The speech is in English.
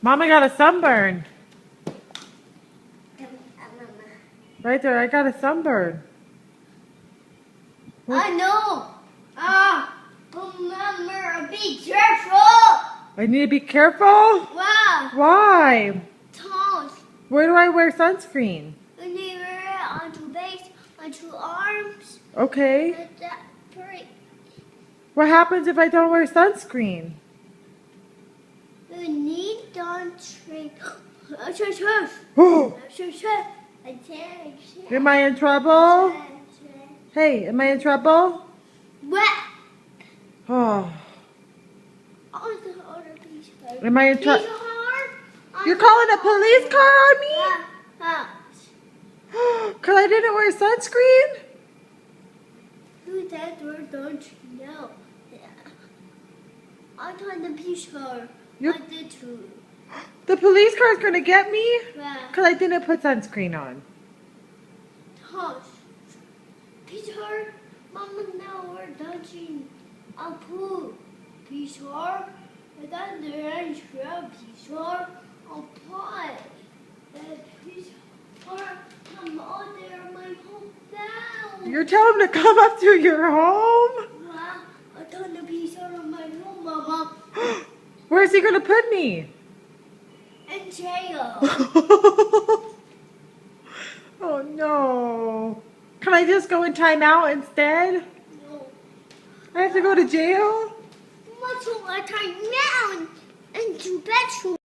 Mama got a sunburn. Right there, I got a sunburn. I know. Remember, be careful. I need to be careful? Wow. Why? Toes. Where do I wear sunscreen? You need to wear it on your face, on your arms. Okay. Like that. Pretty. What happens if I don't wear sunscreen? You need sunscreen. Oh, Attention. am I in trouble? Hey, am I in trouble? What? Oh, On the other piece. am I in Piece trouble? hard. You're calling a police car on me? Yeah. Because I didn't wear sunscreen? Who that word don't you know? Yeah. I told the piece hard. You- I did too. The police car's going to get me? Yeah. Because I didn't put sunscreen on. Hush. Peter, Mama, now we're touching a pool. Peter, and then there's a Peter, a pie. And Peter, come on there, my home now. You're telling him to come up to your home? Wow, I told the Peter on my home, Mama. Where's he going to put me? In jail. Oh no. Can I just go in timeout instead? No. I have to go to jail? What's all the time now? And to bed.